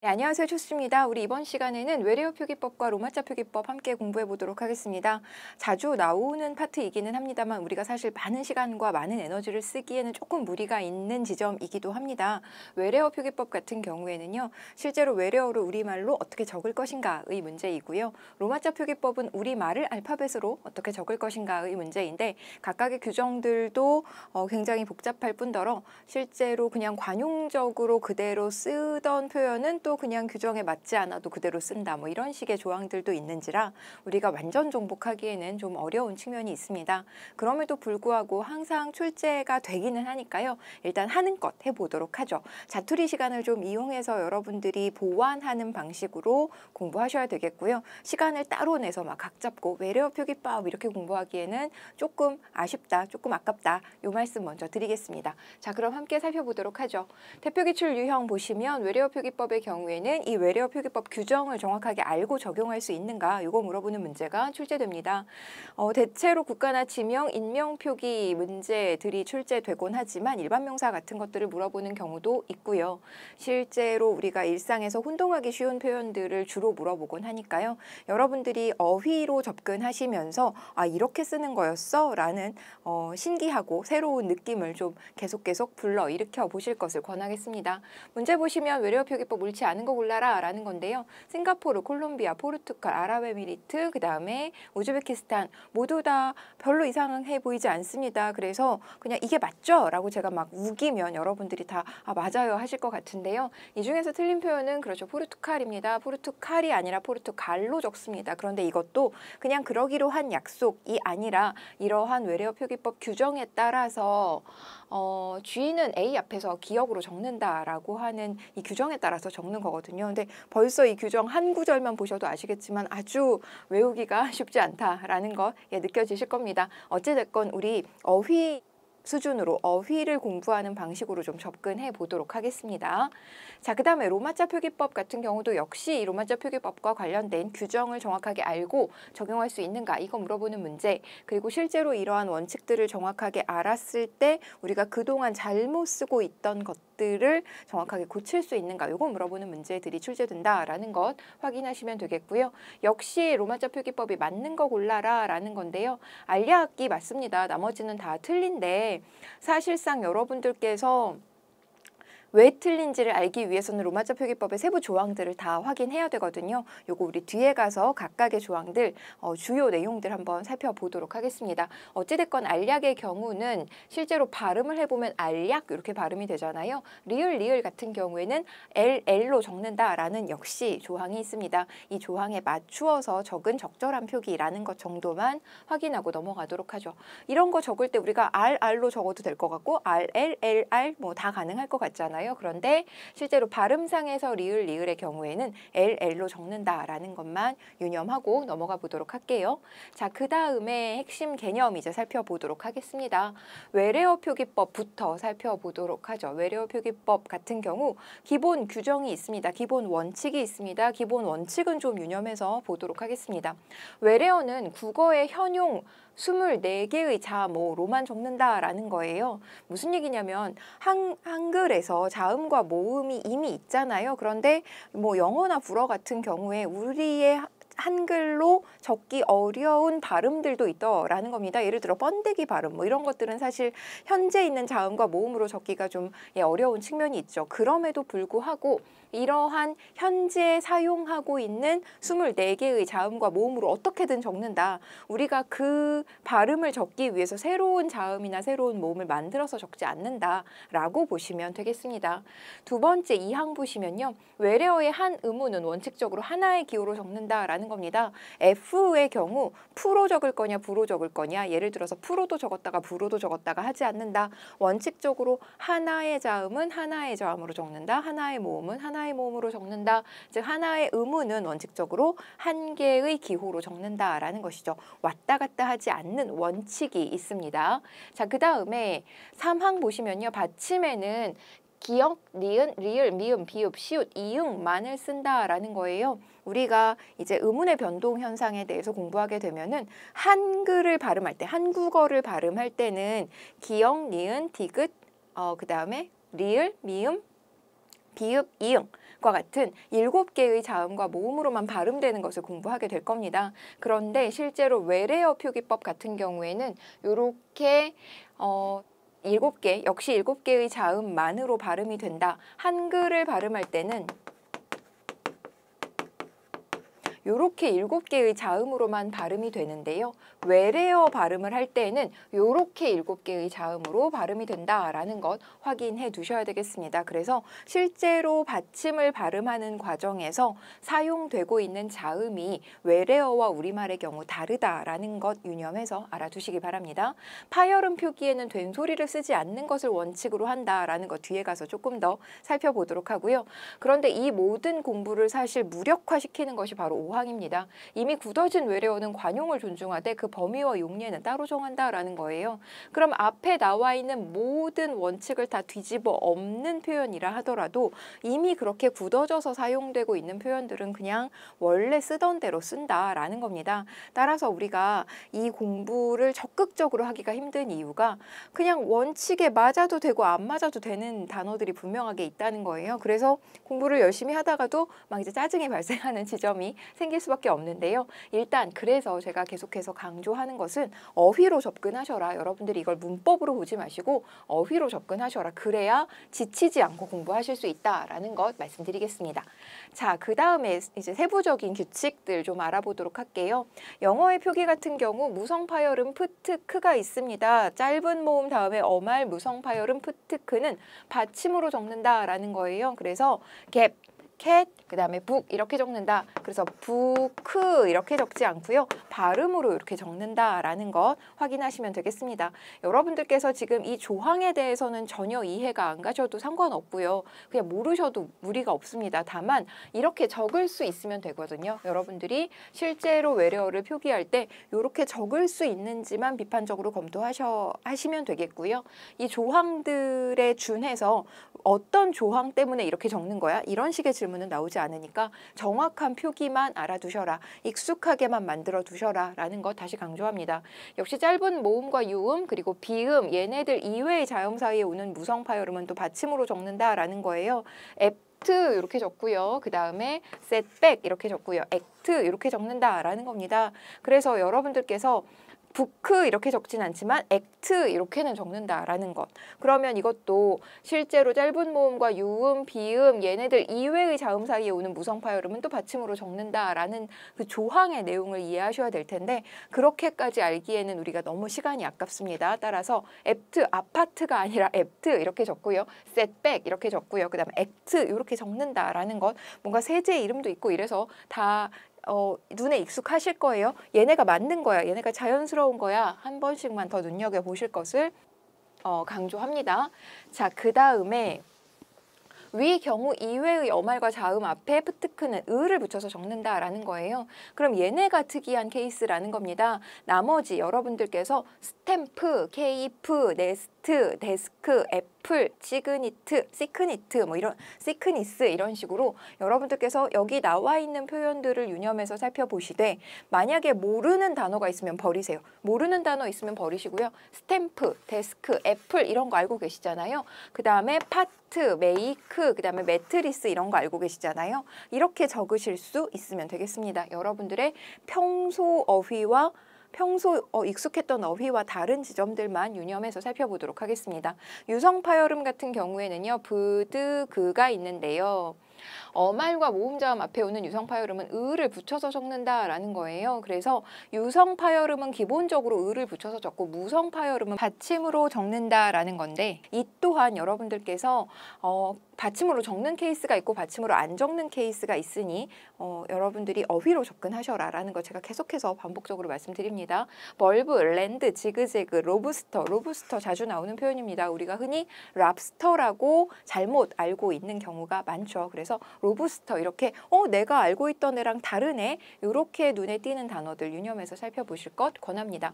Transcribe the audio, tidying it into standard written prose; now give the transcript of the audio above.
네, 안녕하세요. 초수입니다. 우리 이번 시간에는 외래어 표기법과 로마자 표기법 함께 공부해 보도록 하겠습니다. 자주 나오는 파트이기는 합니다만 우리가 사실 많은 시간과 많은 에너지를 쓰기에는 조금 무리가 있는 지점이기도 합니다. 외래어 표기법 같은 경우에는요. 실제로 외래어를 우리말로 어떻게 적을 것인가의 문제이고요. 로마자 표기법은 우리말을 알파벳으로 어떻게 적을 것인가의 문제인데 각각의 규정들도 굉장히 복잡할 뿐더러 실제로 그냥 관용적으로 그대로 쓰던 표현은 또 그냥 규정에 맞지 않아도 그대로 쓴다 뭐 이런 식의 조항들도 있는지라 우리가 완전 정복하기에는 좀 어려운 측면이 있습니다. 그럼에도 불구하고 항상 출제가 되기는 하니까요. 일단 하는 것 해보도록 하죠. 자투리 시간을 좀 이용해서 여러분들이 보완하는 방식으로 공부하셔야 되겠고요. 시간을 따로 내서 막 각 잡고 외래어 표기법 이렇게 공부하기에는 조금 아쉽다, 조금 아깝다 이 말씀 먼저 드리겠습니다. 자, 그럼 함께 살펴보도록 하죠. 대표 기출 유형 보시면 외래어 표기법의 경우에는 이 외래어 표기법 규정을 정확하게 알고 적용할 수 있는가 이거 물어보는 문제가 출제됩니다. 대체로 국가나 지명, 인명 표기 문제들이 출제되곤 하지만 일반 명사 같은 것들을 물어보는 경우도 있고요. 실제로 우리가 일상에서 혼동하기 쉬운 표현들을 주로 물어보곤 하니까요. 여러분들이 어휘로 접근하시면서 아 이렇게 쓰는 거였어? 라는 신기하고 새로운 느낌을 좀 계속 불러일으켜 보실 것을 권하겠습니다. 문제 보시면 외래어 표기법 옳지 않은 거 골라라 라는 건데요. 싱가포르, 콜롬비아, 포르투갈, 아랍에미리트, 그 다음에 우즈베키스탄 모두 다 별로 이상해 보이지 않습니다. 그래서 그냥 이게 맞죠? 라고 제가 막 우기면 여러분들이 다 아, 맞아요 하실 것 같은데요. 이 중에서 틀린 표현은 그렇죠. 포르투갈입니다. 포르투갈이 아니라 포르투갈로 적습니다. 그런데 이것도 그냥 그러기로 한 약속이 아니라 이러한 외래어 표기법 규정에 따라서 G는 A 앞에서 기억으로 적는다라고 하는 이 규정에 따라서 적는 거거든요. 근데 벌써 이 규정 한 구절만 보셔도 아시겠지만 아주 외우기가 쉽지 않다라는 거 느껴지실 겁니다. 어찌됐건 우리 어휘 수준으로 어휘를 공부하는 방식으로 좀 접근해 보도록 하겠습니다. 자, 그 다음에 로마자 표기법 같은 경우도 역시 이 로마자 표기법과 관련된 규정을 정확하게 알고 적용할 수 있는가 이거 물어보는 문제, 그리고 실제로 이러한 원칙들을 정확하게 알았을 때 우리가 그동안 잘못 쓰고 있던 것들을 정확하게 고칠 수 있는가 이거 물어보는 문제들이 출제된다라는 것 확인하시면 되겠고요. 역시 로마자 표기법이 맞는 거 골라라 라는 건데요. 알약이 맞습니다. 나머지는 다 틀린데 사실상 여러분들께서 왜 틀린지를 알기 위해서는 로마자 표기법의 세부 조항들을 다 확인해야 되거든요. 요거 우리 뒤에 가서 각각의 조항들 주요 내용들 한번 살펴보도록 하겠습니다. 어찌됐건 알약의 경우는 실제로 발음을 해보면 알약 이렇게 발음이 되잖아요. 리을 같은 경우에는 LL로 적는다라는 역시 조항이 있습니다. 이 조항에 맞추어서 적은 적절한 표기라는 것 정도만 확인하고 넘어가도록 하죠. 이런 거 적을 때 우리가 RR로 적어도 될 것 같고 RL, LR 뭐 다 가능할 것 같잖아요. 그런데 실제로 발음상에서 리을의 경우에는 LL로 적는다라는 것만 유념하고 넘어가 보도록 할게요. 자, 그 다음에 핵심 개념 이제 살펴보도록 하겠습니다. 외래어 표기법부터 살펴보도록 하죠. 외래어 표기법 같은 경우 기본 규정이 있습니다. 기본 원칙이 있습니다. 기본 원칙은 좀 유념해서 보도록 하겠습니다. 외래어는 국어의 현용 24개의 자모로만 적는다라는 거예요. 무슨 얘기냐면 한글에서 자음과 모음이 이미 있잖아요. 그런데 뭐 영어나 불어 같은 경우에 우리의 한글로 적기 어려운 발음들도 있더라는 겁니다. 예를 들어 번데기 발음 뭐 이런 것들은 사실 현재 있는 자음과 모음으로 적기가 좀 어려운 측면이 있죠. 그럼에도 불구하고 이러한 현재 사용하고 있는 24개의 자음과 모음으로 어떻게든 적는다. 우리가 그 발음을 적기 위해서 새로운 자음이나 새로운 모음을 만들어서 적지 않는다라고 보시면 되겠습니다. 두 번째 2항 보시면요. 외래어의 한 의무는 원칙적으로 하나의 기호로 적는다라는 겁니다. F의 경우 프로 적을 거냐 부로 적을 거냐, 예를 들어서 프로도 적었다가 부로도 적었다가 하지 않는다. 원칙적으로 하나의 자음은 하나의 자음으로 적는다. 하나의 모음은 하나의 모음으로 적는다. 즉 하나의 의무는 원칙적으로 한 개의 기호로 적는다라는 것이죠. 왔다 갔다 하지 않는 원칙이 있습니다. 자, 그 다음에 3항 보시면요. 받침에는 기역, 니은, 리을, 미음, 비읍, 시읒, 이응만을 쓴다라는 거예요. 우리가 이제 의문의 변동 현상에 대해서 공부하게 되면은 한글을 발음할 때, 한국어를 발음할 때는 기역, 니은, 디귿, 그 다음에 리을, 미음, 비읍, 이응 과 같은 7개의 자음과 모음으로만 발음되는 것을 공부하게 될 겁니다. 그런데 실제로 외래어 표기법 같은 경우에는 이렇게 7개, 역시 7개의 자음만으로 발음이 된다. 한글을 발음할 때는 요렇게 7개의 자음으로만 발음이 되는데요. 외래어 발음을 할 때는 요렇게 7개의 자음으로 발음이 된다라는 것 확인해 두셔야 되겠습니다. 그래서 실제로 받침을 발음하는 과정에서 사용되고 있는 자음이 외래어와 우리말의 경우 다르다라는 것 유념해서 알아두시기 바랍니다. 파열음 표기에는 된소리를 쓰지 않는 것을 원칙으로 한다라는 것 뒤에 가서 조금 더 살펴보도록 하고요. 그런데 이 모든 공부를 사실 무력화시키는 것이 바로 5항입니다. 이미 굳어진 외래어는 관용을 존중하되 그 범위와 용례는 따로 정한다라는 거예요. 그럼 앞에 나와 있는 모든 원칙을 다 뒤집어 엎는 표현이라 하더라도 이미 그렇게 굳어져서 사용되고 있는 표현들은 그냥 원래 쓰던 대로 쓴다라는 겁니다. 따라서 우리가 이 공부를 적극적으로 하기가 힘든 이유가 그냥 원칙에 맞아도 되고 안 맞아도 되는 단어들이 분명하게 있다는 거예요. 그래서 공부를 열심히 하다가도 막 이제 짜증이 발생하는 지점이 생길 수밖에 없는데요. 일단 그래서 제가 계속해서 강조하는 것은 어휘로 접근하셔라. 여러분들이 이걸 문법으로 보지 마시고 어휘로 접근하셔라. 그래야 지치지 않고 공부하실 수 있다라는 것 말씀드리겠습니다. 자, 그 다음에 이제 세부적인 규칙들 좀 알아보도록 할게요. 영어의 표기 같은 경우 무성파열음 푸트 크가 있습니다. 짧은 모음 다음에 어말 무성파열음 푸트 크는 받침으로 적는다라는 거예요. 그래서 갭, 캣, 그 다음에 북 이렇게 적는다. 그래서 부크 이렇게 적지 않고요. 발음으로 이렇게 적는다라는 것 확인하시면 되겠습니다. 여러분들께서 지금 이 조항에 대해서는 전혀 이해가 안 가셔도 상관없고요. 그냥 모르셔도 무리가 없습니다. 다만 이렇게 적을 수 있으면 되거든요. 여러분들이 실제로 외래어를 표기할 때 이렇게 적을 수 있는지만 비판적으로 검토하시면 되겠고요. 이 조항들에 준해서 어떤 조항 때문에 이렇게 적는 거야? 이런 식의 질문은 나오지 않으니까 정확한 표기만 알아두셔라. 익숙하게만 만들어 두셔라 라는 것 다시 강조합니다. 역시 짧은 모음과 유음 그리고 비음 얘네들 이외의 자음 사이에 오는 무성파열음은 또 받침으로 적는다라는 거예요. 앱트 이렇게 적고요. 그 다음에 셋백 이렇게 적고요. 액트 이렇게 적는다라는 겁니다. 그래서 여러분들께서 부크 이렇게 적진 않지만 액트 이렇게는 적는다라는 것. 그러면 이것도 실제로 짧은 모음과 유음, 비음 얘네들 이외의 자음 사이에 오는 무성파열음은 또 받침으로 적는다라는 그 조항의 내용을 이해하셔야 될 텐데 그렇게까지 알기에는 우리가 너무 시간이 아깝습니다. 따라서 앱트, 아파트가 아니라 앱트 이렇게 적고요. 셋백 이렇게 적고요. 그 다음에 액트 이렇게 적는다라는 것. 뭔가 세제 이름도 있고 이래서 다 눈에 익숙하실 거예요. 얘네가 맞는 거야. 얘네가 자연스러운 거야. 한 번씩만 더 눈여겨보실 것을 강조합니다. 자, 그 다음에 위 경우 이외의 어말과 자음 앞에 프트크는 을을 붙여서 적는다라는 거예요. 그럼 얘네가 특이한 케이스라는 겁니다. 나머지 여러분들께서 스탬프, 케이프, 네스트, 데스크, 애플, 시그니트, 시크니트 뭐 이런 시크니스 이런 식으로 여러분들께서 여기 나와 있는 표현들을 유념해서 살펴보시되 만약에 모르는 단어가 있으면 버리세요. 모르는 단어 있으면 버리시고요. 스탬프, 데스크, 애플 이런 거 알고 계시잖아요. 그 다음에 파트, 메이크, 그 다음에 매트리스 이런 거 알고 계시잖아요. 이렇게 적으실 수 있으면 되겠습니다. 여러분들의 평소 어휘와 익숙했던 어휘와 다른 지점들만 유념해서 살펴보도록 하겠습니다. 유성파열음 같은 경우에는요. 브드, 그가 있는데요. 어말과 모음자음 앞에 오는 유성파열음은 을을 붙여서 적는다라는 거예요. 그래서 유성파열음은 기본적으로 을을 붙여서 적고 무성파열음은 받침으로 적는다라는 건데 이 또한 여러분들께서 받침으로 적는 케이스가 있고 받침으로 안 적는 케이스가 있으니 여러분들이 어휘로 접근하셔라라는 거 제가 계속해서 반복적으로 말씀드립니다. 벌브, 랜드, 지그재그, 로브스터 자주 나오는 표현입니다. 우리가 흔히 랍스터라고 잘못 알고 있는 경우가 많죠. 그래서 로브스터 이렇게 내가 알고 있던 애랑 다르네 이렇게 눈에 띄는 단어들 유념해서 살펴보실 것 권합니다.